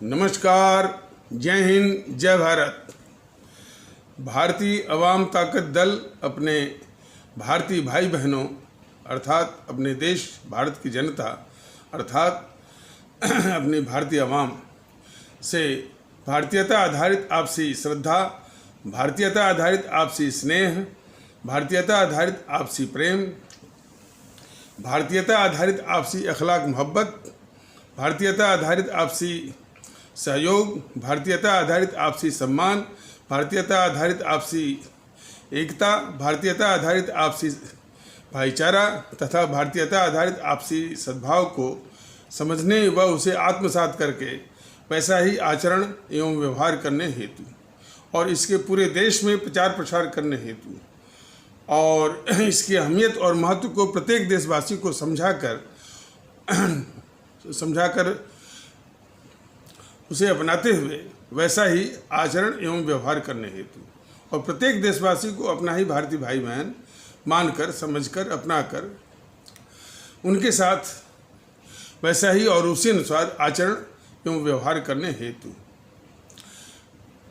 नमस्कार, जय हिंद, जय भारत। भारतीय अवाम ताकत दल अपने भारतीय भाई बहनों अर्थात अपने देश भारत की जनता अर्थात अपनी भारतीय अवाम से भारतीयता आधारित आपसी श्रद्धा, भारतीयता आधारित आपसी स्नेह, भारतीयता आधारित आपसी प्रेम, भारतीयता आधारित आपसी अखलाक मोहब्बत, भारतीयता आधारित आपसी सहयोग, भारतीयता आधारित आपसी सम्मान, भारतीयता आधारित आपसी एकता, भारतीयता आधारित आपसी भाईचारा तथा भारतीयता आधारित आपसी सद्भाव को समझने व उसे आत्मसात करके वैसा ही आचरण एवं व्यवहार करने हेतु और इसके पूरे देश में प्रचार प्रसार करने हेतु और इसकी अहमियत और महत्व को प्रत्येक देशवासी को समझाकर उसे अपनाते हुए वैसा ही आचरण एवं व्यवहार करने हेतु और प्रत्येक देशवासी को अपना ही भारतीय भाई बहन मानकर, समझकर, अपनाकर उनके साथ वैसा ही और उसी अनुसार आचरण एवं व्यवहार करने हेतु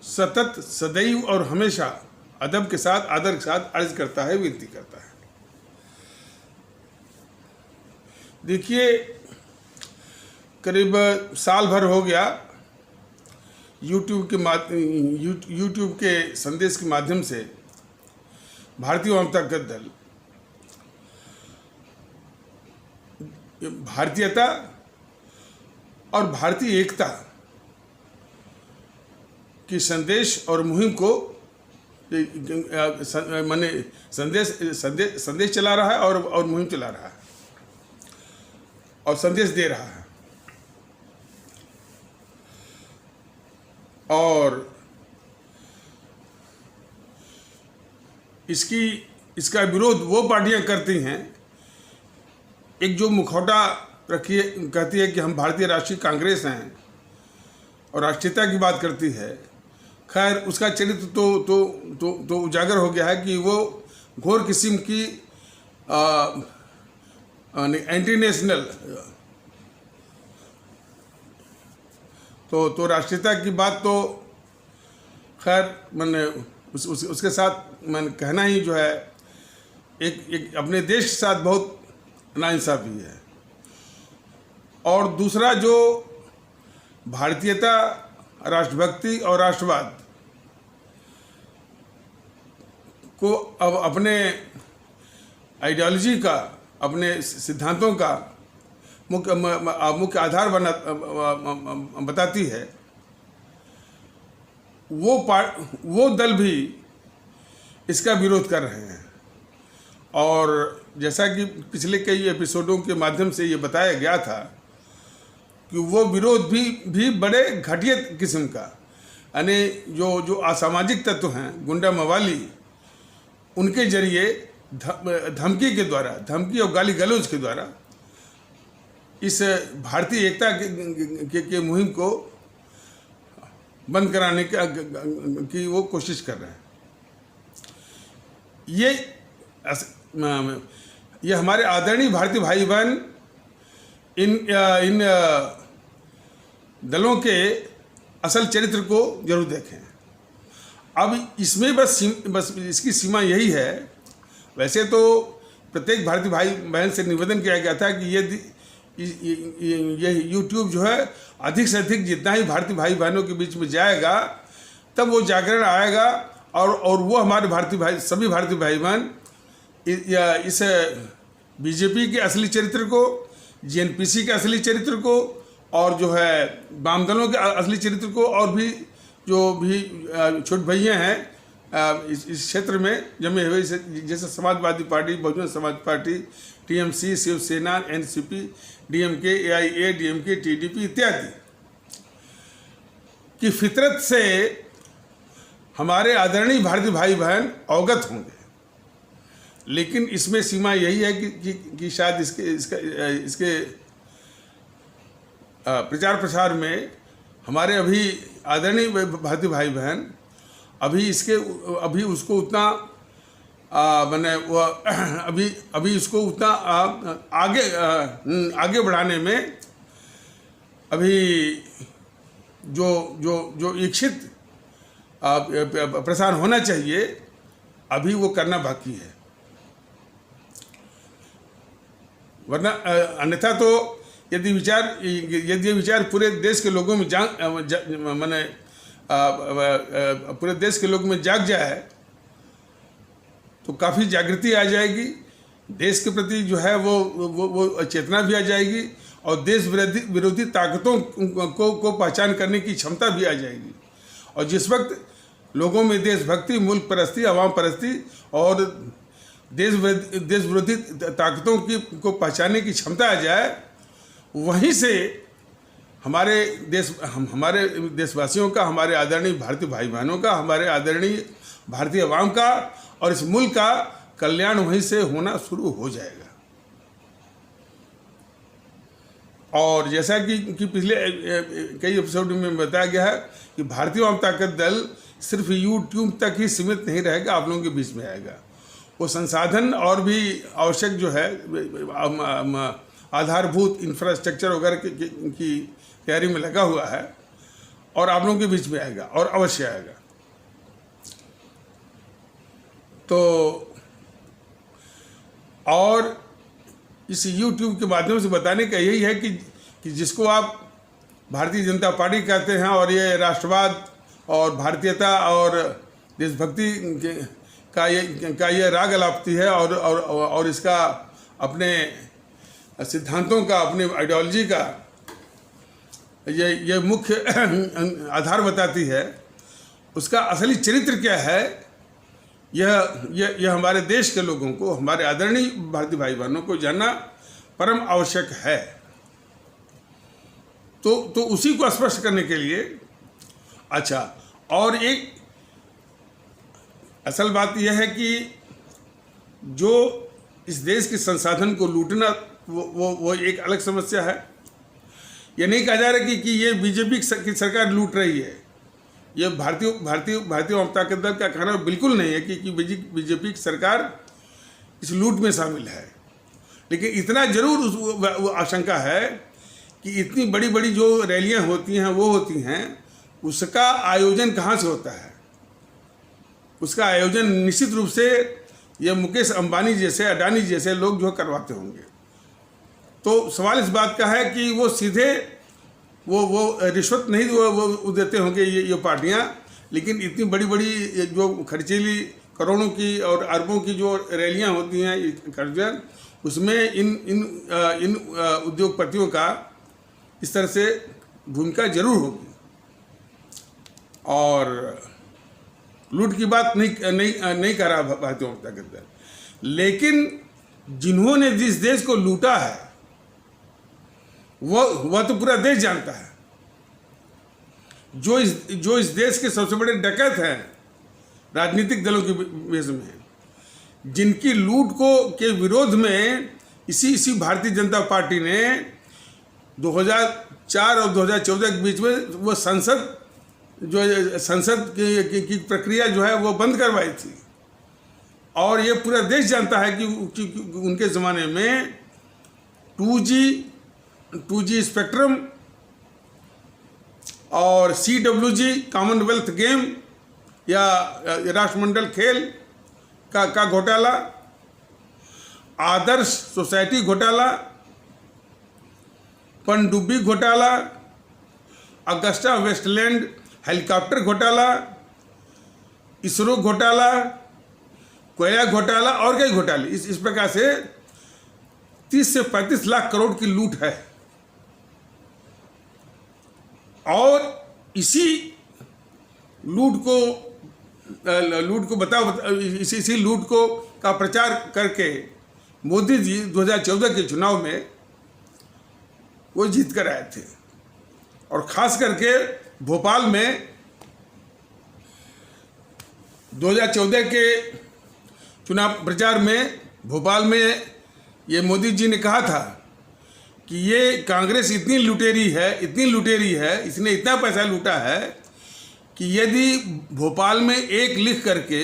सतत, सदैव और हमेशा अदब के साथ, आदर के साथ अर्ज करता है, विनती करता है। देखिए, करीब साल भर हो गया यूट्यूब के संदेश के माध्यम से भारतीय अवाम ताकत दल भारतीयता और भारतीय एकता की संदेश और मुहिम को माने संदेश चला रहा है और मुहिम चला रहा है और संदेश दे रहा है। और इसका विरोध वो पार्टियां करती हैं, एक जो मुखौटा रखी कहती है कि हम भारतीय राष्ट्रीय कांग्रेस हैं और राष्ट्रीयता की बात करती है। खैर, उसका चरित्र तो उजागर हो गया है कि वो घोर किस्म की एंटी नेशनल तो राष्ट्रीयता की बात तो खैर मैंने उसके साथ मैंने कहना ही जो है एक अपने देश के साथ बहुत नाइंसाफ़ी है। और दूसरा जो भारतीयता, राष्ट्रभक्ति और राष्ट्रवाद को अब अपने आइडियोलॉजी का, अपने सिद्धांतों का मुख्य आधार बताती है, वो दल भी इसका विरोध कर रहे हैं। और जैसा कि पिछले कई एपिसोडों के माध्यम से ये बताया गया था कि वो विरोध भी बड़े घटिया किस्म का, यानी जो असामाजिक तत्व हैं, गुंडा मवाली, उनके जरिए धमकी और गाली गलौज के द्वारा इस भारतीय एकता के मुहिम को बंद कराने की वो कोशिश कर रहे हैं। ये हमारे आदरणीय भारतीय भाई बहन इन दलों के असल चरित्र को जरूर देखें। अब इसमें बस इसकी सीमा यही है। वैसे तो प्रत्येक भारतीय भाई बहन से निवेदन किया गया था कि ये यूट्यूब जो है अधिक से अधिक जितना ही भारतीय भाई बहनों के बीच में जाएगा तब वो जागरण आएगा और वो हमारे सभी भारतीय भाई बहन इस बीजेपी के असली चरित्र को, जीएनपीसी के असली चरित्र को और जो है वाम दलों के असली चरित्र को और भी जो भी छोटे भैया हैं इस क्षेत्र में जमे हुए, जैसे Samajwadi Party, Bahujan Samaj Party, TMC, Shiv Sena, NCP, DMK, AIADMK, TDP इत्यादि की फितरत से हमारे आदरणीय भारतीय भाई बहन अवगत होंगे। लेकिन इसमें सीमा यही है कि शायद इसके प्रचार प्रसार में हमारे अभी आदरणीय भारतीय भाई बहन अभी उसको उतना मैंने वो अभी इसको उतना आगे बढ़ाने में अभी जो जो जो इच्छित प्रसार होना चाहिए, अभी वो करना बाकी है। वरना अन्यथा तो यदि ये विचार पूरे देश के लोगों में माने पूरे देश के लोगों में जाग जाए तो काफ़ी जागृति आ जाएगी, देश के प्रति जो है वो चेतना भी आ जाएगी और देश विरोधी ताकतों को पहचान करने की क्षमता भी आ जाएगी। और जिस वक्त लोगों में देशभक्ति, मुल्क परस्ती, अवाम परस्ती और देश विरोधी ताकतों को पहचानने की क्षमता आ जाए, वहीं से हमारे देशवासियों का, हमारे आदरणीय भारतीय भाई बहनों का, हमारे आदरणीय भारतीय अवाम का और इस मुल्क का कल्याण वहीं से होना शुरू हो जाएगा। और जैसा कि पिछले कई एपिसोड में बताया गया है कि भारतीय अवाम ताकत दल सिर्फ यूट्यूब तक ही सीमित नहीं रहेगा, आप लोगों के बीच में आएगा। वो संसाधन और भी आवश्यक जो है आधारभूत इंफ्रास्ट्रक्चर वगैरह की तैयारी में लगा हुआ है और आप लोगों के बीच में आएगा और अवश्य आएगा। तो और इस YouTube के माध्यम से बताने का यही है कि जिसको आप भारतीय जनता पार्टी कहते हैं और ये राष्ट्रवाद और भारतीयता और देशभक्ति का ये राग अलापती है और इसका अपने सिद्धांतों का, अपने आइडियोलॉजी का ये मुख्य आधार बताती है, उसका असली चरित्र क्या है, यह हमारे देश के लोगों को, हमारे आदरणीय भारतीय भाई बहनों को जानना परम आवश्यक है। तो उसी को स्पष्ट करने के लिए अच्छा, और एक असल बात यह है कि जो इस देश के संसाधन को लूटना वो एक अलग समस्या है। ये नहीं कहा जा रहा कि ये बीजेपी की सरकार लूट रही है। ये भारतीय अवाम ताकत दल का कहना बिल्कुल नहीं है कि बीजेपी की सरकार इस लूट में शामिल है। लेकिन इतना जरूर वो आशंका है कि इतनी बड़ी बड़ी जो रैलियां होती हैं उसका आयोजन कहाँ से होता है। उसका आयोजन निश्चित रूप से ये मुकेश अंबानी जैसे, अडानी जैसे लोग जो करवाते होंगे। तो सवाल इस बात का है कि वो सीधे वो रिश्वत नहीं वो देते होंगे ये पार्टियां, लेकिन इतनी बड़ी बड़ी जो खर्चीली करोड़ों की और अरबों की जो रैलियां होती हैं खर्चन, उसमें इन उद्योगपतियों का इस तरह से भूमिका जरूर होगी। और लूट की बात नहीं कर रहा भारतीय जनता दल, लेकिन जिन्होंने जिस देश को लूटा है वह तो पूरा देश जानता है। जो इस देश के सबसे बड़े डकैत हैं राजनीतिक दलों के बेस में, जिनकी लूट के विरोध में इसी भारतीय जनता पार्टी ने 2004 और 2014 के बीच में वो संसद की प्रक्रिया जो है वो बंद करवाई थी। और ये पूरा देश जानता है कि उनके ज़माने में 2G स्पेक्ट्रम और CWG कॉमनवेल्थ गेम या राष्ट्रमंडल खेल का घोटाला, आदर्श सोसाइटी घोटाला, पनडुब्बी घोटाला, अगस्टा वेस्टलैंड हेलीकॉप्टर घोटाला, इसरो घोटाला, कोयला घोटाला और कई घोटाले, इस प्रकार से 30 से 35 लाख करोड़ की लूट है। और इसी लूट को का प्रचार करके मोदी जी 2014 के चुनाव में वो जीत कर आए थे। और खास करके भोपाल में 2014 के चुनाव प्रचार में भोपाल में ये मोदी जी ने कहा था कि ये कांग्रेस इतनी लुटेरी है, इसने इतना पैसा लूटा है कि यदि भोपाल में एक लिख करके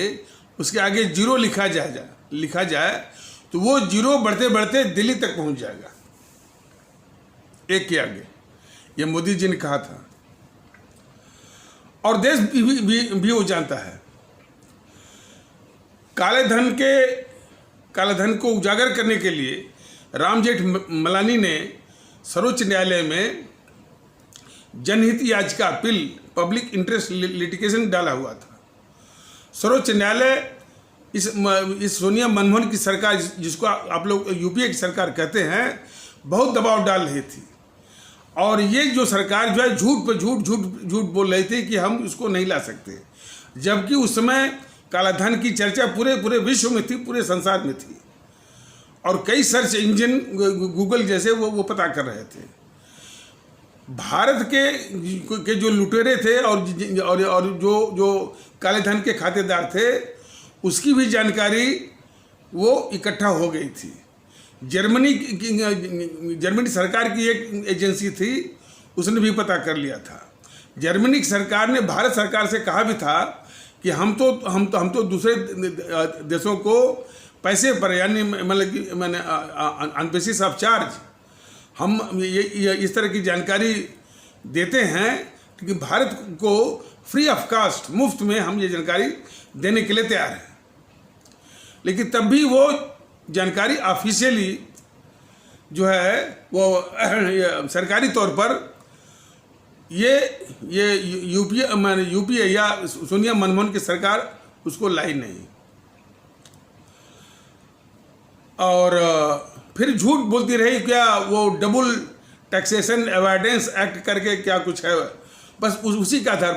उसके आगे 0 लिखा जाए तो वो 0 बढ़ते बढ़ते दिल्ली तक पहुंच जाएगा, एक के आगे। ये मोदी जी ने कहा था। और देश भी वो जानता है। काले धन को उजागर करने के लिए राम जेठमलानी ने सर्वोच्च न्यायालय में जनहित याचिका अपील पब्लिक इंटरेस्ट लिटिगेशन डाला हुआ था। सर्वोच्च न्यायालय इस सोनिया मनमोहन की सरकार, जिसको आप लोग यूपीए की सरकार कहते हैं, बहुत दबाव डाल रही थी। और ये जो सरकार जो है झूठ पर झूठ बोल रही थी कि हम इसको नहीं ला सकते, जबकि उस समय कालाधन की चर्चा पूरे विश्व में थी, पूरे संसार में थी। और कई सर्च इंजन गूगल जैसे वो पता कर रहे थे। भारत के जो लुटेरे थे और जो काले धन के खातेदार थे, उसकी भी जानकारी वो इकट्ठा हो गई थी। जर्मनी सरकार की एक एजेंसी थी, उसने भी पता कर लिया था। जर्मनी की सरकार ने भारत सरकार से कहा भी था कि हम तो दूसरे देशों को पैसे पर, यानी मतलब कि मैंने ऑन बेसिस ऑफ चार्ज हम ये इस तरह की जानकारी देते हैं कि भारत को फ्री ऑफ कास्ट, मुफ्त में हम ये जानकारी देने के लिए तैयार हैं। लेकिन तब भी वो जानकारी ऑफिशियली जो है वो सरकारी तौर पर ये यूपीए या सोनिया मनमोहन की सरकार उसको लाई नहीं। और फिर झूठ बोलती रही, क्या वो डबल टैक्सेशन अवॉइडेंस एक्ट करके क्या कुछ है, बस उसी का था।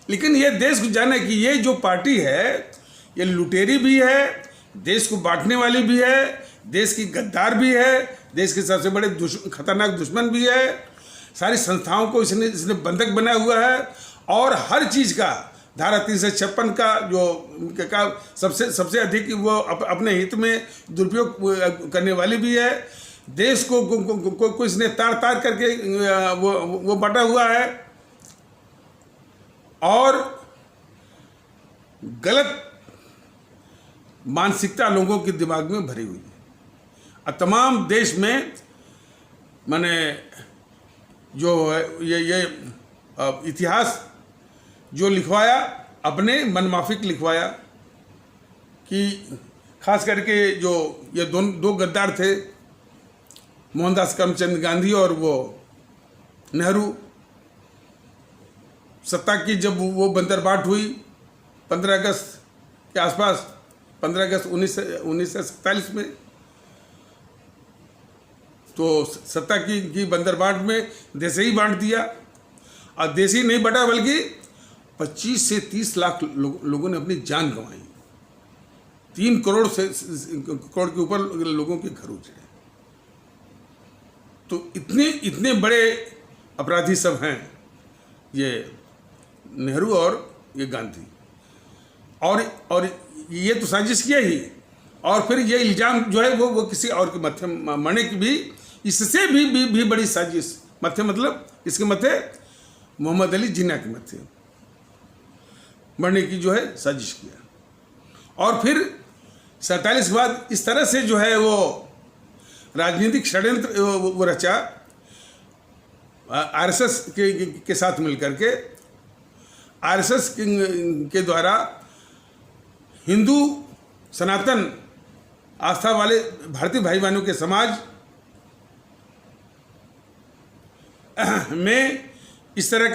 लेकिन ये देश को जाने कि ये जो पार्टी है ये लुटेरी भी है, देश को बांटने वाली भी है, देश की गद्दार भी है, देश के सबसे बड़े खतरनाक दुश्मन भी है। सारी संस्थाओं को इसने बंधक बनाया हुआ है। और हर चीज़ का धारा 356 का जो सबसे अधिक वो अपने हित में दुरुपयोग करने वाली भी है। देश को इसने तार करके वो बटा हुआ है और गलत मानसिकता लोगों के दिमाग में भरी हुई है। और तमाम देश में माने जो ये इतिहास जो लिखवाया, अपने मनमाफिक लिखवाया कि खास करके जो ये दो गद्दार थे, मोहनदास करमचंद गांधी और वो नेहरू, सत्ता की जब वो बंदरबाट हुई 15 अगस्त के आसपास, 15 अगस्त 1947 में, तो सत्ता की बंदरबाट में देश ही बांट दिया। और देश ही नहीं बटा बल्कि 25 से 30 लाख लोगों ने अपनी जान गंवाई। 3 करोड़ के ऊपर लोगों के घर उजड़े। तो इतने बड़े अपराधी सब हैं ये नेहरू और ये गांधी। और ये तो साजिश किया ही, और फिर ये इल्ज़ाम जो है वो किसी और के मत्थे मरने की भी, इससे भी बड़ी साजिश, मत्थे मतलब इसके मत्थे मोहम्मद अली जिन्ना के मत्थे मरने की जो है साजिश किया। और फिर 47 के बाद इस तरह से जो है वो राजनीतिक षड्यंत्र वो रचा आरएसएस के साथ मिलकर के। आरएसएस के द्वारा हिंदू सनातन आस्था वाले भारतीय भाई बहनों के समाज में इस तरह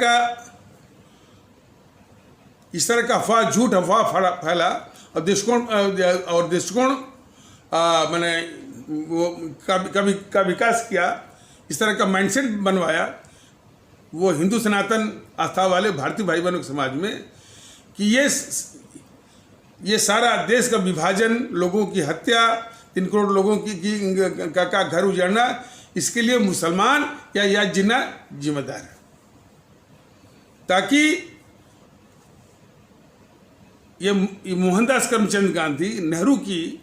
का अफवाह, झूठ अफवाह फैला और दृष्टिकोण मैंने वो का विकास किया, इस तरह का माइंडसेट बनवाया वो हिंदू सनातन आस्था वाले भारतीय भाई बहनों के समाज में कि ये सारा देश का विभाजन, लोगों की हत्या, 3 करोड़ लोगों का घर उजाड़ना, इसके लिए मुसलमान या जिन्ना जिम्मेदार है। ताकि ये मोहनदास करमचंद गांधी, नेहरू की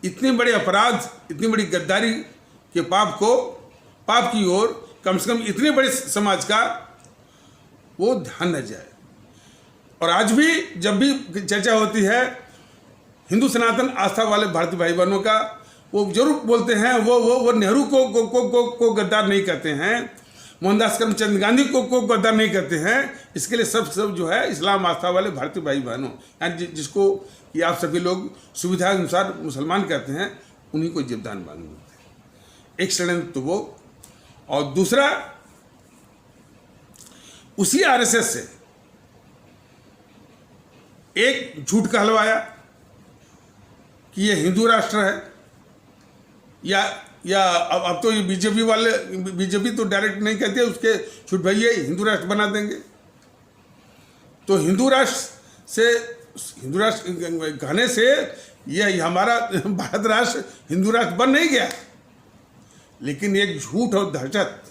इतने बड़े अपराध, इतनी बड़ी गद्दारी के पाप की ओर कम से कम इतने बड़े समाज का वो ध्यान न जाए। और आज भी जब भी चर्चा होती है हिंदू सनातन आस्था वाले भारतीय भाई बहनों का, वो जरूर बोलते हैं वो नेहरू को गद्दार नहीं कहते हैं, मोहनदास करमचंद गांधी को गद्दार नहीं कहते हैं। इसके लिए सब जो है इस्लाम आस्था वाले भारतीय भाई बहनों, यानी जिसको कि आप सभी लोग सुविधा अनुसार मुसलमान कहते हैं, उन्हीं को जिम्मेदार मानते हैं। एक षड्यंत्र तो वो, और दूसरा उसी आरएसएस से एक झूठ कहलवाया कि ये हिंदू राष्ट्र है, या अब तो ये बीजेपी तो डायरेक्ट नहीं कहते, उसके छूट भाई ये हिंदू राष्ट्र बना देंगे। तो हिंदू राष्ट्र कहने से ये हमारा भारत राष्ट्र हिंदू राष्ट्र बन नहीं गया, लेकिन एक झूठ और दहशत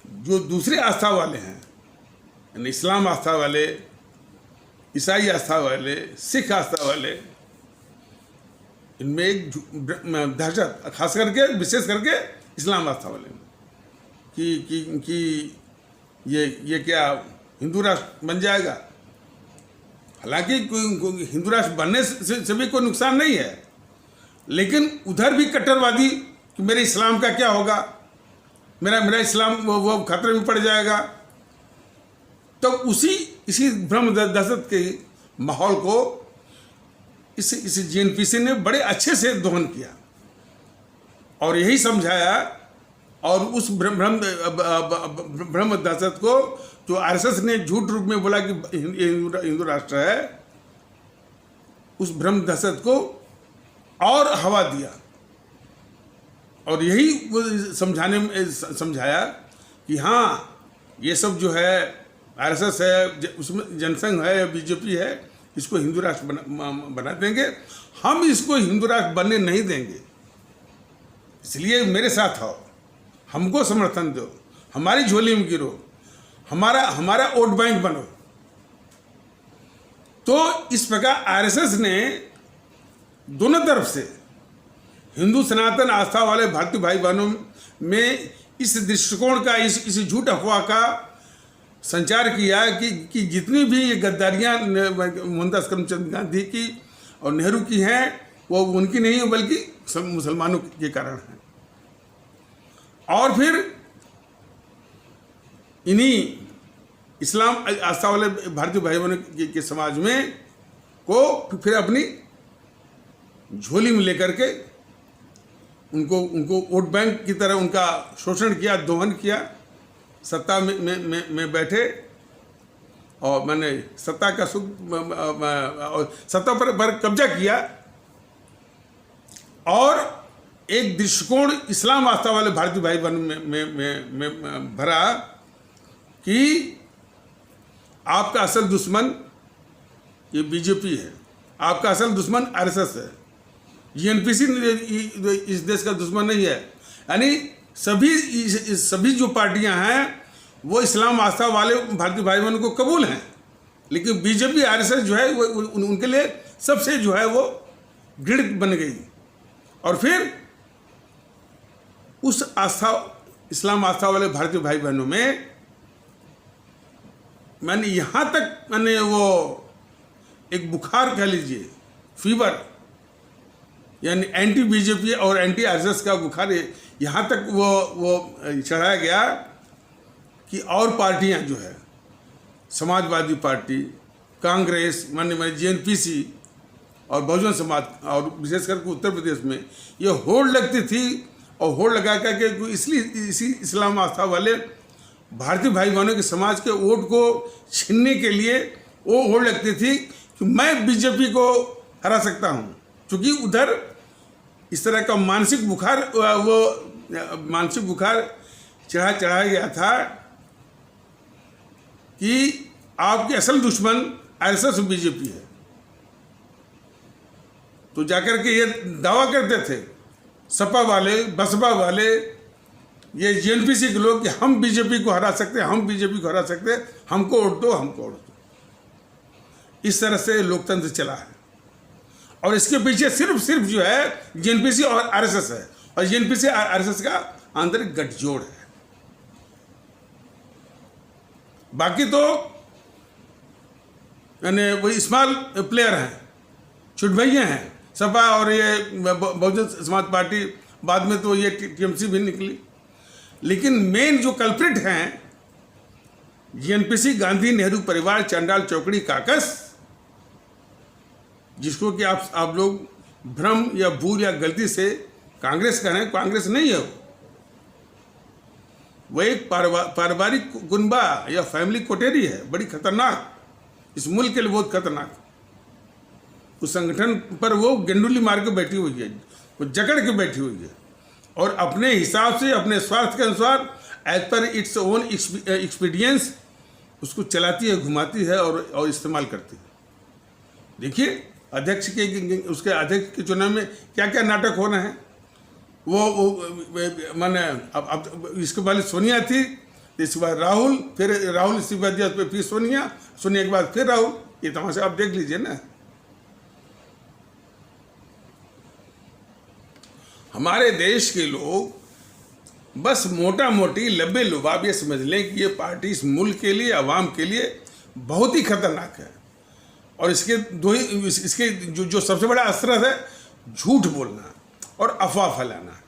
जो दूसरे आस्था वाले हैं, यानी इस्लाम आस्था वाले, ईसाई आस्था वाले, सिख आस्था वाले, इनमें एक दहशत, खास करके विशेष करके इस्लाम आस्था वाले कि ये क्या हिंदू राष्ट्र बन जाएगा। हालांकि हिंदू राष्ट्र बनने से भी कोई नुकसान नहीं है, लेकिन उधर भी कट्टरवादी कि मेरे इस्लाम का क्या होगा, मेरा इस्लाम वो खतरे में पड़ जाएगा। तो इसी भ्रम दहशत के माहौल को इस जीएनपीसी ने बड़े अच्छे से दोहन किया और यही समझाया, और उस भ्रम दहशत को जो आरएसएस ने झूठ रूप में बोला कि हिंदू राष्ट्र है, उस भ्रम दहशत को और हवा दिया, और यही वो समझाया कि हाँ ये सब जो है आरएसएस है, उसमें जनसंघ है या बीजेपी है, इसको हिंदू राष्ट्र बना देंगे, हम इसको हिंदू राष्ट्र बनने नहीं देंगे। इसलिए मेरे साथ आओ, हमको समर्थन दो, हमारी झोली में गिरो, हमारा वोट बैंक बनो। तो इस प्रकार आरएसएस ने दोनों तरफ से हिंदू सनातन आस्था वाले भारतीय भाई बहनों में इस दृष्टिकोण का, इस झूठ अफवाह का संचार किया कि जितनी भी ये गद्दारियाँ मोहनदास करमचंद गांधी की और नेहरू की हैं, वो उनकी नहीं है बल्कि मुसलमानों के कारण है। और फिर इन्हीं इस्लाम आस्था वाले भारतीय भाई बहनों के समाज में को फिर अपनी झोली में लेकर के उनको वोट बैंक की तरह उनका शोषण किया, दोहन किया, सत्ता में बैठे और मैंने सत्ता का सुख और सत्ता पर कब्जा किया, और एक दृष्टिकोण इस्लाम आस्था वाले भारतीय भाई बहन में भरा कि आपका असल दुश्मन ये बीजेपी है, आपका असल दुश्मन आरएसएस है, जीएनपीसी इस देश का दुश्मन नहीं है। यानी सभी जो पार्टियां हैं वो इस्लाम आस्था वाले भारतीय भाई बहनों को कबूल हैं, लेकिन बीजेपी आरएसएस जो है वो उनके लिए सबसे जो है वो घृणित बन गई। और फिर उस इस्लाम आस्था वाले भारतीय भाई बहनों में मैंने यहाँ तक वो एक बुखार कह लीजिए, फीवर, यानी एंटी बीजेपी और एंटी आरएसएस का बुखार यहाँ तक वो चढ़ाया गया कि और पार्टियाँ जो है, समाजवादी पार्टी, कांग्रेस, माननीय जीएनपीसी और बहुजन समाज, और विशेष करके उत्तर प्रदेश में ये होड़ लगती थी, और होड़ लगा करके इसलिए इसी इस्लाम आस्था वाले भारतीय भाई बहनों के समाज के वोट को छीनने के लिए वो होड़ लगती थी कि मैं बीजेपी को हरा सकता हूँ, क्योंकि उधर इस तरह का मानसिक बुखार चढ़ाया गया था कि आपके असल दुश्मन आरएसएस और बीजेपी है। तो जाकर के ये दावा करते थे सपा वाले, बसपा वाले, ये जीएनपीसी के लोग कि हम बीजेपी को हरा सकते हैं, हम बीजेपी को हरा सकते हैं, हमको वोट दो, हमको वोट दो। इस तरह से लोकतंत्र चला है, और इसके पीछे सिर्फ जो है जीएनपीसी और आरएसएस है, और जीएनपीसी आरएसएस का आंतरिक गठजोड़ है। बाकी तो यानी वही स्मॉल प्लेयर हैं, छुटभैया हैं, सपा और ये बहुजन समाज पार्टी, बाद में तो ये टीएमसी भी निकली। लेकिन मेन जो कल्प्रिट हैं जीएनपीसी, गांधी नेहरू परिवार, चंडाल चौकड़ी काकस, जिसको कि आप लोग भ्रम या भूल या गलती से कांग्रेस कह रहे हैं, कांग्रेस नहीं है वो एक पारिवारिक कुनबा या फैमिली कोटेरी है, बड़ी खतरनाक, इस मुल्क के लिए बहुत खतरनाक। उस संगठन पर वो गेंडुली मार के बैठी हुई है, वो जकड़ के बैठी हुई है और अपने हिसाब से, अपने स्वार्थ के अनुसार, एज पर इट्स ओन एक्सपीडियंस उसको चलाती है, घुमाती है और इस्तेमाल करती है। देखिए अध्यक्ष के, उसके अध्यक्ष के चुनाव में क्या क्या नाटक हो रहे हैं। वो माने अब इसके पहले सोनिया थी, इसके बाद राहुल, फिर राहुल इस्तीफा दिया, फिर सोनिया के बाद फिर राहुल। ये तमाशा आप देख लीजिए ना। हमारे देश के लोग बस मोटा मोटी लब्बे लुबाब ये समझ लें कि ये पार्टी इस मुल्क के लिए, आवाम के लिए बहुत ही खतरनाक है और इसके इसके जो सबसे बड़ा असर है झूठ बोलना और अफवाह फैलाना।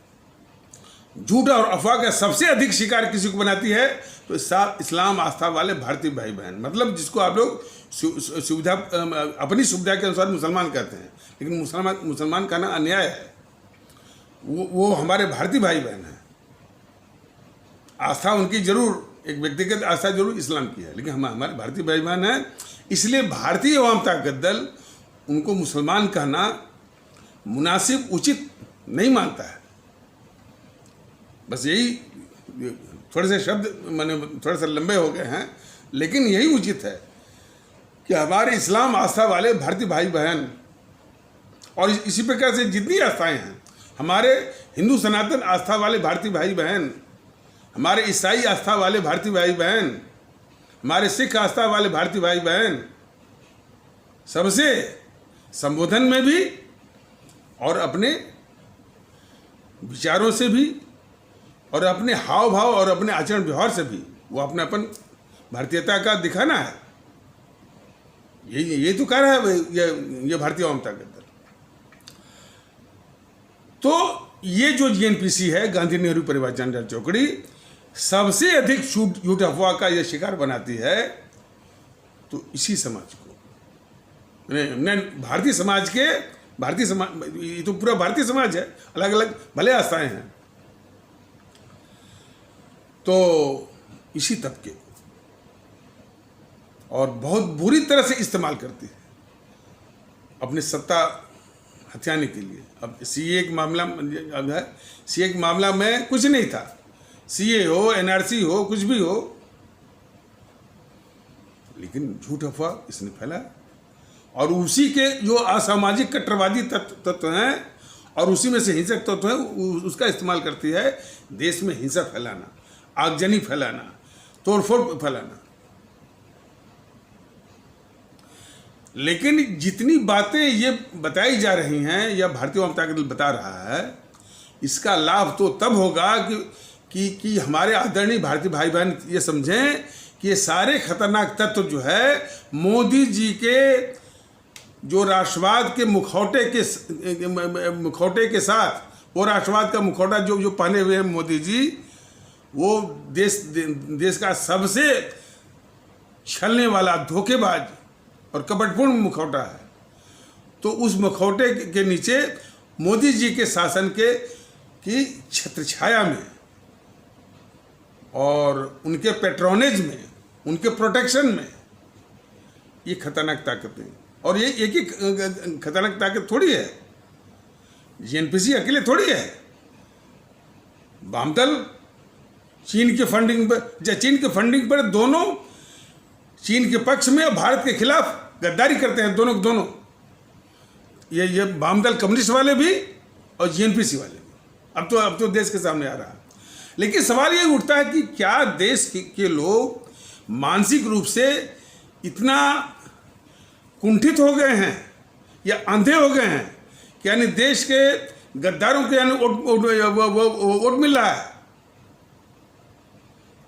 झूठ और अफवाह का सबसे अधिक शिकार किसी को बनाती है तो इस्लाम आस्था वाले भारतीय भाई बहन, मतलब जिसको आप लोग सुविधा, अपनी सुविधा के अनुसार मुसलमान कहते हैं, लेकिन मुसलमान कहना अन्याय है। वो हमारे भारतीय भाई बहन हैं। आस्था उनकी जरूर, एक व्यक्तिगत आस्था जरूर इस्लाम की है, लेकिन हम हमारे भारतीय भाई बहन हैं। इसलिए भारतीय अवाम ताकत दल उनको मुसलमान कहना मुनासिब, उचित नहीं मानता है। बस यही, थोड़े से शब्द मैंने थोड़े से लंबे हो गए हैं, लेकिन यही उचित है कि हमारे इस्लाम आस्था वाले भारतीय भाई बहन और इसी प्रकार से जितनी आस्थाएं हैं, हमारे हिंदू सनातन आस्था वाले भारतीय भाई बहन, हमारे ईसाई आस्था वाले भारतीय भाई बहन, हमारे सिख आस्था वाले भारतीय भाई बहन, सबसे संबोधन में भी और अपने विचारों से भी और अपने हाव भाव और अपने आचरण व्यवहार से भी वो अपनापन, भारतीयता का दिखाना है। ये तो कह रहा है ये भारतीय अवाम ताकत दल। तो ये जो जीएनपीसी है, गांधी नेहरू परिवार चंडाल चौकड़ी, सबसे अधिक झूठ अफवाह का ये शिकार बनाती है तो इसी समाज को, भारतीय समाज के, भारतीय समाज, ये तो पूरा भारतीय समाज है, अलग अलग भले आस्थाएं हैं, तो इसी तबके और बहुत बुरी तरह से इस्तेमाल करती है अपनी सत्ता हथियाने के लिए। अब सीए के मामला, अब है सीए के मामला में कुछ नहीं था, सीए हो, एनआरसी हो, कुछ भी हो, लेकिन झूठ अफवाह इसने फैला और उसी के जो असामाजिक कट्टरवादी तत्व हैं और उसी में से हिंसक तत्व हैं, उसका इस्तेमाल करती है देश में हिंसा फैलाना, आगजनी फैलाना, तोड़फोड़ फैलाना। लेकिन जितनी बातें ये बताई जा रही हैं या भारतीय अवाम ताकत दल बता रहा है, इसका लाभ तो तब होगा कि हमारे आदरणीय भारतीय भाई बहन ये समझें कि ये सारे खतरनाक तत्व जो है मोदी जी के जो राष्ट्रवाद के मुखौटे के साथ, वो राष्ट्रवाद का मुखौटा जो पहने हुए हैं मोदी जी, वो देश का सबसे छलने वाला, धोखेबाज और कपटपूर्ण मुखौटा है। तो उस मुखौटे के नीचे मोदी जी के शासन की छत्रछाया में और उनके पेट्रोनेज में, उनके प्रोटेक्शन में ये खतरनाक ताकतें, और ये एक ही खतरनाक ताकत थोड़ी है, जीएनपीसी अकेले थोड़ी है। वामदल चीन के फंडिंग पर दोनों चीन के पक्ष में और भारत के खिलाफ गद्दारी करते हैं, दोनों ये वामदल कम्युनिस्ट वाले भी और जीएनपीसी वाले भी। अब तो देश के सामने आ रहा है। लेकिन सवाल ये उठता है कि क्या देश के लोग मानसिक रूप से इतना कुंठित हो गए हैं या अंधे हो गए हैं कि यानी देश के गद्दारों के यानी वोट मिल रहा है।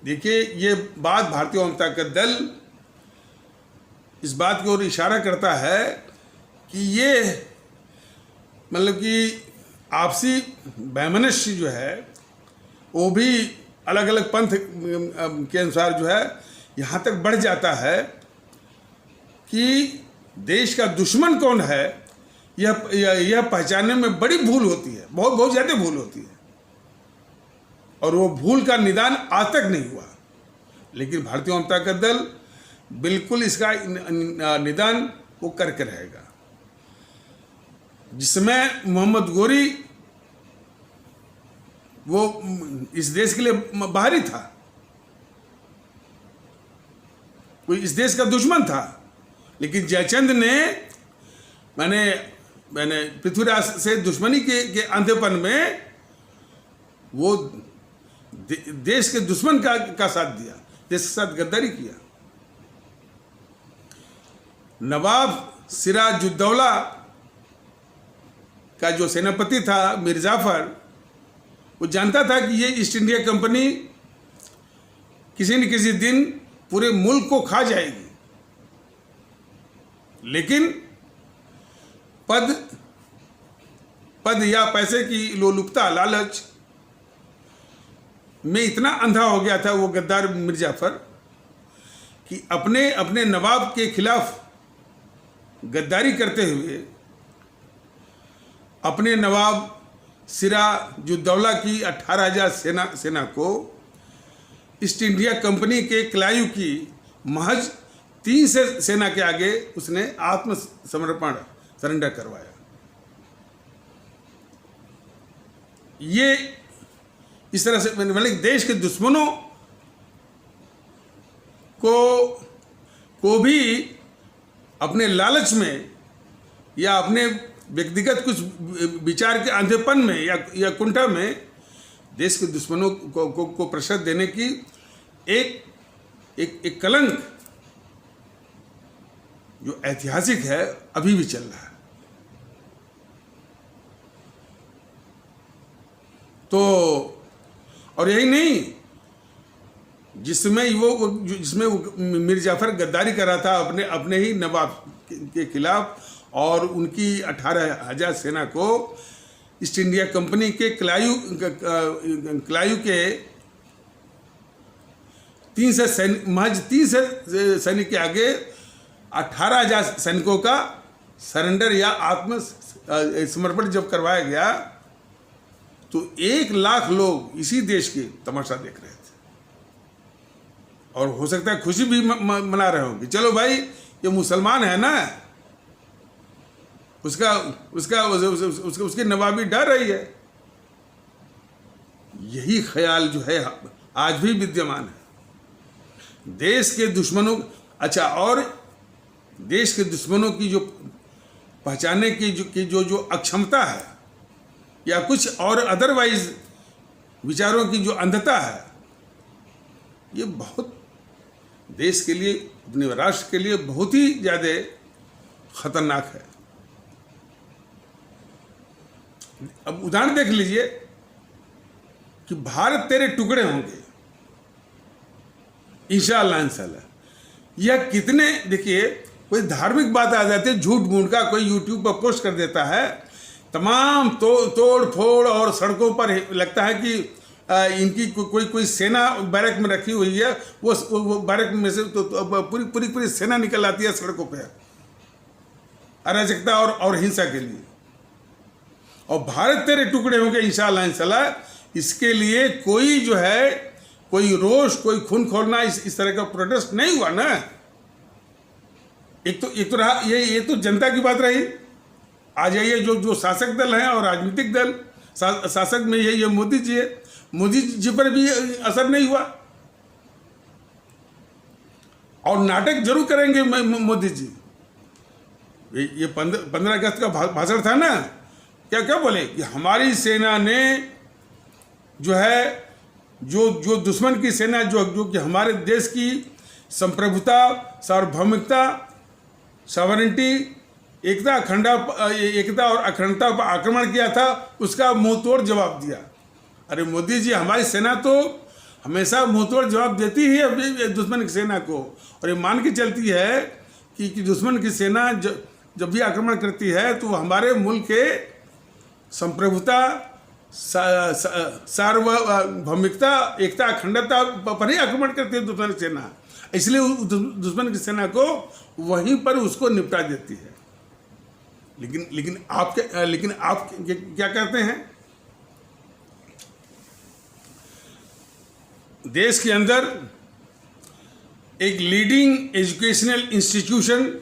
देखिए, ये बात भारतीय अवाम ताकत दल इस बात की ओर इशारा करता है कि ये मतलब कि आपसी वैमनस्य जो है वो भी अलग अलग पंथ के अनुसार जो है यहाँ तक बढ़ जाता है कि देश का दुश्मन कौन है यह पहचानने में बड़ी भूल होती है, बहुत बहुत ज़्यादा भूल होती है। और वो भूल का निदान आज तक नहीं हुआ, लेकिन भारतीय जनता का दल बिल्कुल इसका निदान वो करके रहेगा। जिसमें मोहम्मद गोरी वो इस देश के लिए बाहरी था, कोई इस देश का दुश्मन था, लेकिन जयचंद ने मैंने पृथ्वीराज से दुश्मनी के अंधेपन में वो देश के दुश्मन का साथ दिया, देश के साथ गद्दारी किया। नवाब सिराजुद्दौला का जो सेनापति था मीर जाफर, वो जानता था कि ये ईस्ट इंडिया कंपनी किसी न किसी दिन पूरे मुल्क को खा जाएगी, लेकिन पद या पैसे की लोलुपता, लालच में इतना अंधा हो गया था वो गद्दार मीर जाफर कि अपने नवाब के खिलाफ गद्दारी करते हुए अपने नवाब सिराजुद्दौला की 18,000 सेना को ईस्ट इंडिया कंपनी के क्लायू की महज 3 सेना के आगे उसने आत्मसमर्पण सरेंडर करवाया। ये इस तरह से मतलब देश के दुश्मनों को भी अपने लालच में या अपने व्यक्तिगत कुछ विचार के अंधेपन में या कुंठा में देश के दुश्मनों को प्रसाद देने की एक कलंक जो ऐतिहासिक है अभी भी चल रहा है। तो और यही नहीं, जिसमें वो मीर जाफर गद्दारी कर रहा था अपने ही नवाब के खिलाफ और उनकी 18,000 सेना को ईस्ट इंडिया कंपनी के क्लायू के महज 3 सैनिक के आगे 18,000 सैनिकों का सरेंडर या आत्मसमर्पण जब करवाया गया तो 1 लाख लोग इसी देश के तमाशा देख रहे थे और हो सकता है खुशी भी मना रहे होंगे। चलो भाई, ये मुसलमान है ना, उसकी नवाबी डर रही है। यही ख्याल जो है आज भी विद्यमान है। देश के दुश्मनों और देश के दुश्मनों की जो पहचानने की जो अक्षमता है या कुछ और अदरवाइज विचारों की जो अंधता है, ये बहुत देश के लिए, अपने राष्ट्र के लिए बहुत ही ज़्यादा खतरनाक है। अब उदाहरण देख लीजिए कि भारत तेरे टुकड़े होंगे इंशाअल्लाह। यह कितने, देखिए कोई धार्मिक बात आ जाती है, झूठ मूठ का कोई यूट्यूब पर पोस्ट कर देता है, तमाम तोड़ फोड़ और सड़कों पर लगता है कि इनकी कोई सेना बैरक में रखी हुई है, वो बैरक में से तो पूरी सेना निकल आती है सड़कों पे अराजकता और हिंसा के लिए। और भारत तेरे टुकड़े होंगे इंशाअल्लाह, इसके लिए कोई जो है कोई रोष, कोई खून खोलना, इस तरह का प्रोटेस्ट नहीं हुआ ना। एक तो रहा ये तो जनता की बात रही। आ जाइए जो शासक दल हैं और राजनीतिक दल, शासक में ये मोदी जी है, मोदी जी पर भी असर नहीं हुआ और नाटक जरूर करेंगे मोदी जी। ये 15 अगस्त का भाषण था ना, क्या बोले कि हमारी सेना ने जो है जो दुश्मन की सेना जो कि हमारे देश की संप्रभुता, सार्वभौमिकता, सॉवरेंटी, एकता और अखंडता पर आक्रमण किया था, उसका मुंहतोड़ जवाब दिया। अरे मोदी जी, हमारी सेना तो हमेशा मुंहतोड़ जवाब देती ही है दुश्मन की सेना को, और ये मान के चलती है कि दुश्मन की सेना जब भी आक्रमण करती है तो हमारे मुल्क के संप्रभुता, सार्वभौमिकता, एकता, अखंडता पर ही आक्रमण करती है दुश्मन की सेना। इसलिए दुश्मन की सेना को वहीं पर उसको निपटा देती है। लेकिन आप क्या करते हैं? देश के अंदर एक लीडिंग एजुकेशनल इंस्टीट्यूशन,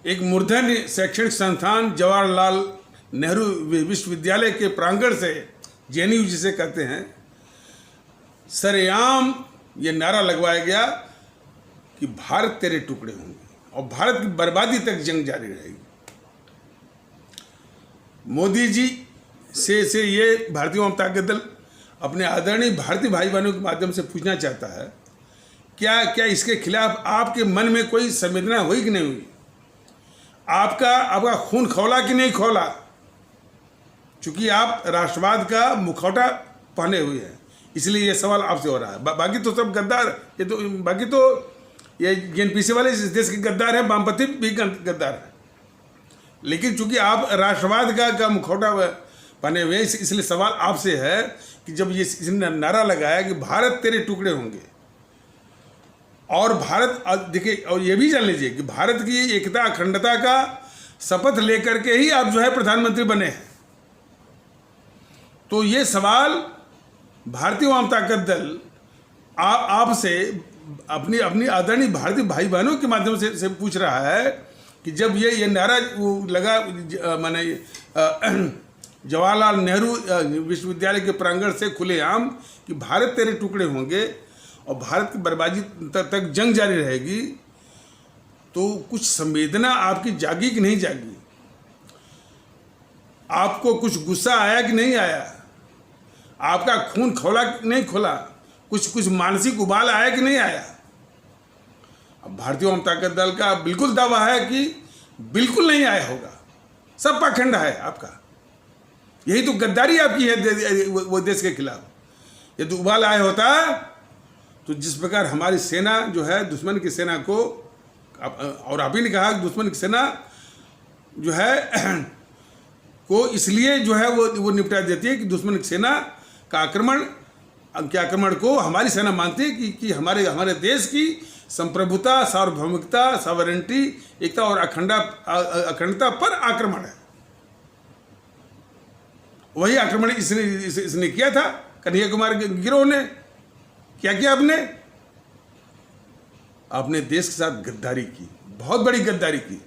एक मूर्धन्य शैक्षणिक संस्थान जवाहरलाल नेहरू विश्वविद्यालय के प्रांगण से, जेएनयू जिसे कहते हैं, सरेआम ये नारा लगवाया गया कि भारत तेरे टुकड़े होंगे और भारत की बर्बादी तक जंग जारी रहेगी। मोदी जी से ये भारतीय जनता दल अपने आदरणीय भारतीय भाई बहनों के माध्यम से पूछना चाहता है, क्या इसके खिलाफ आपके मन में कोई संवेदना हुई कि नहीं हुई? आपका खून खौला कि नहीं खौला? चूंकि आप राष्ट्रवाद का मुखौटा पहने हुए हैं, इसलिए ये सवाल आपसे हो रहा है। बाकी तो सब गद्दार, बाकी तो ये एनपीसी वाले इस देश के गद्दार हैं, वामपंथी भी गद्दार हैं। लेकिन चूंकि आप राष्ट्रवाद का मुखौटा पहने हुए, इसलिए सवाल आपसे है कि जब ये इसने नारा लगाया कि भारत तेरे टुकड़े होंगे, और भारत, देखिए, और ये भी जान लीजिए कि भारत की एकता अखंडता का शपथ लेकर के ही आप जो है प्रधानमंत्री बने हैं। तो ये सवाल भारतीय जनता दल आपसे अपनी आदरणीय भारतीय भाई बहनों के माध्यम से पूछ रहा है कि जब ये नारा लगा, माने जवाहरलाल नेहरू विश्वविद्यालय के प्रांगण से खुलेआम कि भारत तेरे टुकड़े होंगे और भारत की बर्बादी तक जंग जारी रहेगी, तो कुछ संवेदना आपकी जागी कि नहीं जागी? आपको कुछ गुस्सा आया कि नहीं आया? आपका खून खौला कि नहीं खोला? कुछ मानसिक उबाल आया कि नहीं आया? अब भारतीय जनता दल का बिल्कुल दावा है कि बिल्कुल नहीं आया होगा, सब पाखंड है आपका। यही तो गद्दारी आपकी है वो देश के खिलाफ। यदि उबाल आया होता तो जिस प्रकार हमारी सेना जो है दुश्मन की सेना को, और आप ही ने कहा दुश्मन की सेना जो है को इसलिए जो है वो निपटा देती है कि दुश्मन की सेना का आक्रमण को हमारी सेना मानती है कि हमारे देश की संप्रभुता, सार्वभौमिकता, सॉवरेंटी, एकता और अखंडता पर आक्रमण है। वही आक्रमण इसने किया था। कन्हैया कुमार के गिरोह ने क्या किया? आपने देश के साथ गद्दारी की, बहुत बड़ी गद्दारी की,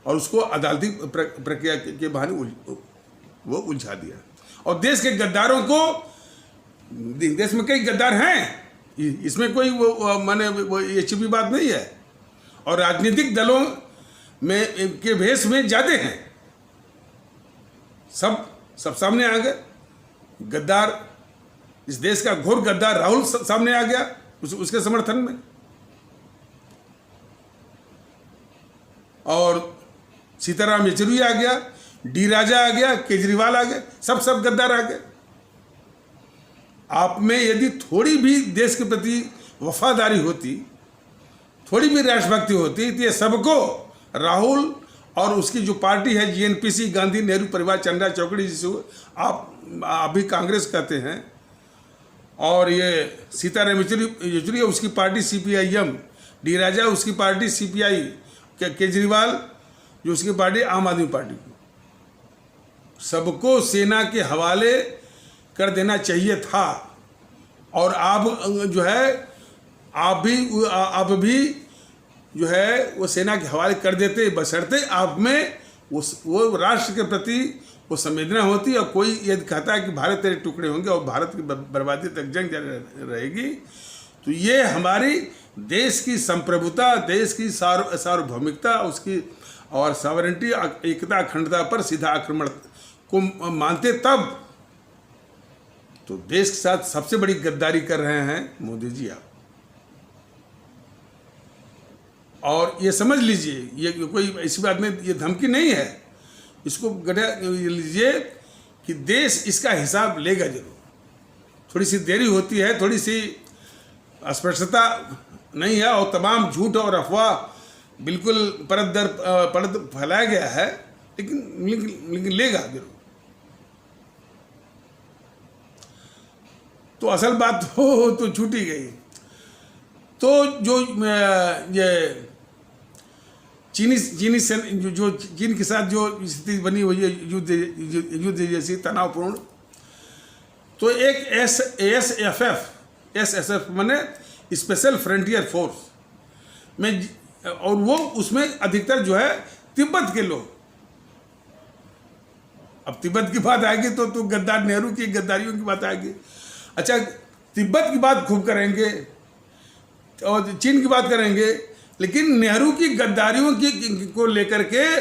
और उसको अदालती प्रक्रिया के बहाने वो उलझा दिया। और देश के गद्दारों को, देश में कई गद्दार हैं, इसमें कोई वो ये छिपी बात नहीं है, और राजनीतिक दलों में के भेष में जाते हैं, सब सामने आ गए। गद्दार, इस देश का घोर गद्दार राहुल सामने आ गया उसके समर्थन में, और सीताराम येचुरी आ गया, डी राजा आ गया, केजरीवाल आ गए, सब गद्दार आ गए। आप में यदि थोड़ी भी देश के प्रति वफादारी होती, थोड़ी भी राष्ट्रभक्ति होती, तो ये सबको राहुल और उसकी जो पार्टी है जीएनपीसी, गांधी नेहरू परिवार चंद्रा चौकड़ी, जिसे आप भी कांग्रेस कहते हैं, और ये सीताराम येचुरी उसकी पार्टी सीपीआईएम, डी राजा उसकी पार्टी सीपीआई, केजरीवाल जो उसकी पार्टी आम आदमी पार्टी, सबको सेना के हवाले कर देना चाहिए था। और आप जो है आप भी जो है वो सेना के हवाले कर देते, बशर्ते आप में वो राष्ट्र के प्रति वो संवेदना होती। और कोई यदि कहता है कि भारत तेरे टुकड़े होंगे और भारत की बर्बादी तक जंग जारी रहेगी, तो ये हमारी देश की संप्रभुता, देश की सार्वभौमिकता, उसकी और सॉवरेंटी, एकता, अखंडता पर सीधा आक्रमण को मानते तब। तो देश के साथ सबसे बड़ी गद्दारी कर रहे हैं मोदी जी आप। और ये समझ लीजिए, ये कोई ऐसी बात नहीं, ये धमकी नहीं है, इसको लीजिए कि देश इसका हिसाब लेगा जरूर। थोड़ी सी देरी होती है, थोड़ी सी अस्पष्टता नहीं है, और तमाम झूठ और अफवाह बिल्कुल परत दर परत फैलाया गया है, लेकिन लेगा जरूर। तो असल बात तो छूट ही गई। तो जो ये चीनी जो चीन के साथ जो स्थिति बनी हुई है युद्ध जैसी तनावपूर्ण, तो एक एसएसएफ माने स्पेशल फ्रंटियर फोर्स में, और वो उसमें अधिकतर जो है तिब्बत के लोग। अब तिब्बत की बात आएगी तो गद्दार नेहरू की गद्दारियों की बात आएगी। अच्छा, तिब्बत की बात खूब करेंगे और चीन की बात करेंगे, लेकिन नेहरू की गद्दारियों की को लेकर के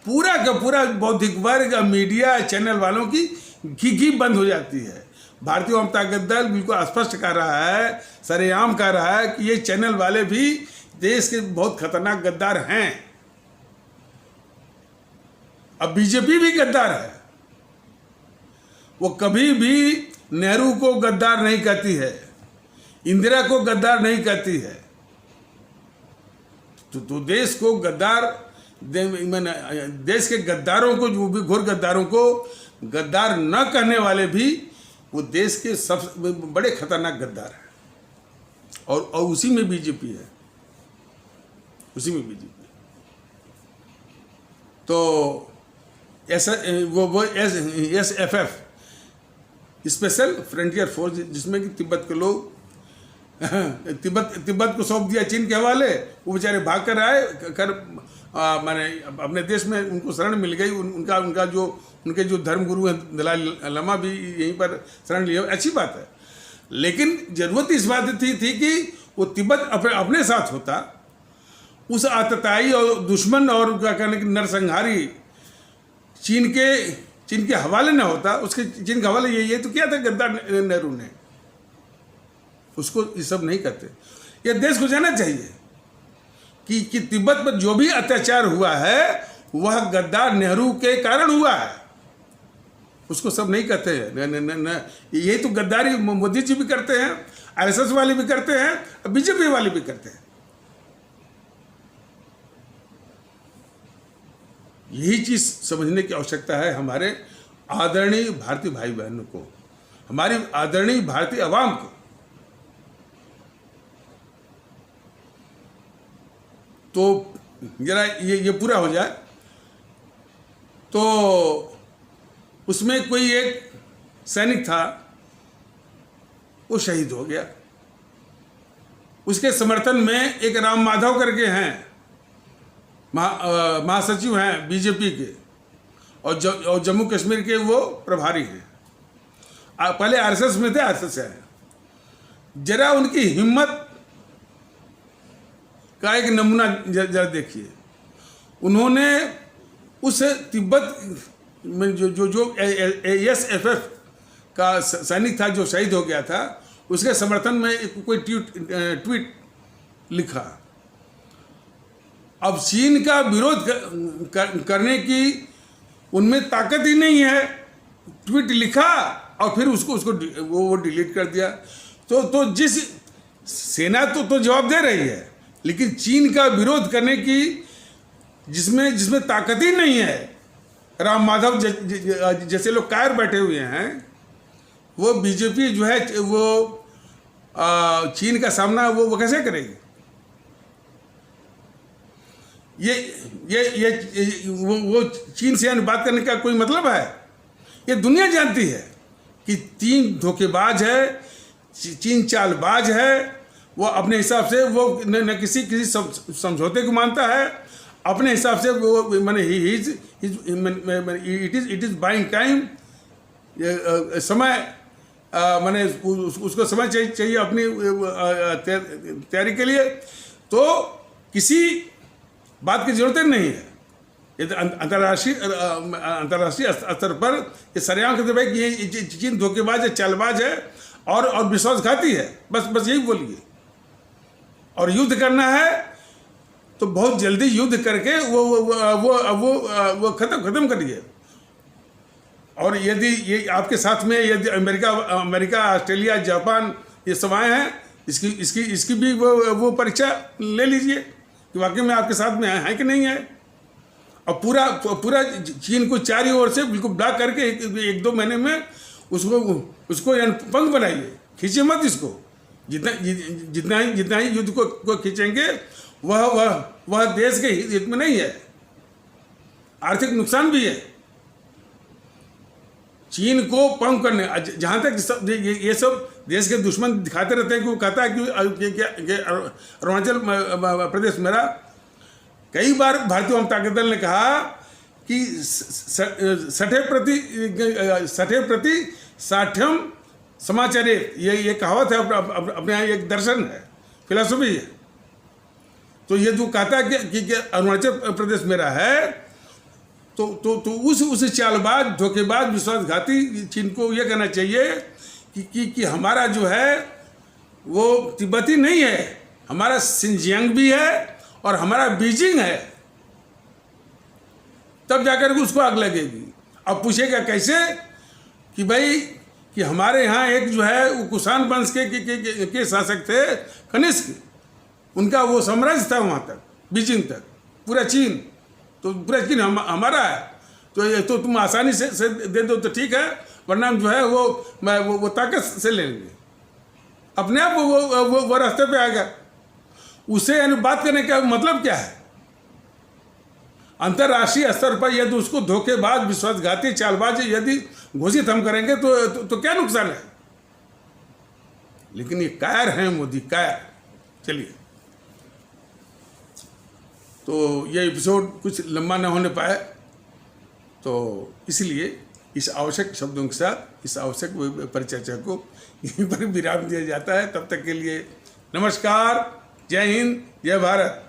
पूरा का पूरा बौद्धिक वर्ग, मीडिया, चैनल वालों की घी बंद हो जाती है। भारतीय वामपंथी गद्दार बिल्कुल स्पष्ट कर रहा है, सरेआम कर रहा है कि ये चैनल वाले भी देश के बहुत खतरनाक गद्दार हैं। अब बीजेपी भी गद्दार है, वो कभी भी नेहरू को गद्दार नहीं कहती है, इंदिरा को गद्दार नहीं कहती है। तो देश को गद्दार, देश के गद्दारों को, जो भी घोर गद्दारों को गद्दार न कहने वाले भी वो देश के सबसे बड़े खतरनाक गद्दार हैं। और उसी में बीजेपी है, उसी में बीजेपी। तो ऐसा वो एसएफएफ स्पेशल फ्रंटियर फोर्स, जिसमें कि तिब्बत के लोग तिब्बत को सौंप दिया चीन के हवाले, वो बेचारे भाग कर आए माने अपने देश में उनको शरण मिल गई। उनके जो धर्मगुरु हैं दलाई लामा भी यहीं पर शरण लिए, अच्छी बात है। लेकिन जरूरत इस बात थी कि वो तिब्बत अपने साथ होता, उस आतताई और दुश्मन और क्या कहने की नरसंहारी चीन के हवाले न होता। उसके चीन के हवाले ये तो क्या था गद्दार नेहरू ने, उसको ये सब नहीं करते। ये देश को जाना चाहिए कि तिब्बत पर जो भी अत्याचार हुआ है वह गद्दार नेहरू के कारण हुआ है, उसको सब नहीं कहते हैं। यही तो गद्दारी मोदी जी भी करते हैं, आरएसएस वाले भी करते हैं, बीजेपी वाले भी करते हैं। यही चीज समझने की आवश्यकता है हमारे आदरणीय भारतीय भाई बहनों को, हमारी आदरणीय भारतीय आवाम को। तो जरा ये पूरा हो जाए। तो उसमें कोई एक सैनिक था, वो शहीद हो गया। उसके समर्थन में एक राम माधव करके हैं, महासचिव हैं बीजेपी के, और जम्मू कश्मीर के वो प्रभारी हैं। पहले आरएसएस में थे, आरएसएस से आए। जरा उनकी हिम्मत का एक नमूना जरा देखिए। उन्होंने उस तिब्बत में जो एसएफएफ का सैनिक था जो शहीद हो गया था, उसके समर्थन में कोई ट्वीट लिखा। अब चीन का विरोध करने की उनमें ताकत ही नहीं है, ट्वीट लिखा और फिर उसको वो डिलीट कर दिया। तो जिस सेना तो जवाब दे रही है, लेकिन चीन का विरोध करने की जिसमें ताकत ही नहीं है, राम माधव जैसे लोग कायर बैठे हुए हैं, वो बीजेपी जो है वो चीन का सामना वो कैसे करेगी? वो चीन से बात करने का कोई मतलब है? ये दुनिया जानती है कि चीन धोखेबाज है, चीन चालबाज है। वो अपने हिसाब से वो न किसी समझौते को मानता है, अपने हिसाब से वो माने इट इज बाइंग टाइम, समय माने उसको समय चाहिए अपनी तैयारी के लिए। तो किसी बात की जरूरत नहीं है। ये अंतर्राष्ट्रीय स्तर पर ये सरेआम कहते भाई कि ये चीन धोखेबाज है, चालबाज है और विश्वासघाती है। बस यही बोलिए। और युद्ध करना है तो बहुत जल्दी युद्ध करके वो खत्म करिए। और यदि ये आपके साथ में यदि अमेरिका, ऑस्ट्रेलिया, जापान ये सब आए हैं, इसकी भी वो परीक्षा ले लीजिए कि वाकई में आपके साथ में है कि नहीं है। और पूरा चीन को चारों ओर से बिल्कुल ब्लॉक करके 1-2 महीने में उसको पंख बनाइए खींचे मत इसको। जितना ही युद्ध को खींचेंगे वह देश के हित में नहीं है, आर्थिक नुकसान भी है। चीन को पंप करने, जहाँ तक ये सब देश के दुश्मन दिखाते रहते हैं कि वो कहता है कि अरुणाचल प्रदेश मेरा। कई बार भारतीय वाम ताकत दल ने कहा कि 60% समाचार्य, ये कहावत है, अपने यहाँ एक दर्शन है, फिलॉसफी है। तो ये जो कहता है कि अरुणाचल प्रदेश मेरा है, तो उस चालबाज, धोखेबाज, विश्वासघाती चीन को ये कहना चाहिए कि हमारा जो है वो तिब्बती नहीं है, हमारा सिंजियांग भी है और हमारा बीजिंग है। तब जाकर के उसको आग लगेगी। अब पूछेगा कैसे कि भाई कि हमारे यहाँ एक जो है वो कुषाण वंश के शासक थे कनिष्क, उनका वो साम्राज्य था वहाँ तक, बीजिंग तक, पूरा चीन, तो पूरा चीन हमारा है। तो तुम आसानी से दे दो तो ठीक है, वरना जो है वो ताकत से ले लेंगे। अपने आप वो रास्ते पे आएगा। उसे यानी बात करने का मतलब क्या है? अंतर्राष्ट्रीय स्तर पर यदि उसको धोखेबाज, विश्वासघाती, चालबाज यदि घोषित हम करेंगे तो क्या नुकसान है? लेकिन ये कायर हैं मोदी, कायर। चलिए, तो ये एपिसोड कुछ लंबा न होने पाए, तो इसलिए इस आवश्यक शब्दों के साथ इस आवश्यक परिचर्चा को यहीं पर विराम दिया जाता है। तब तक के लिए नमस्कार, जय हिंद, जय भारत।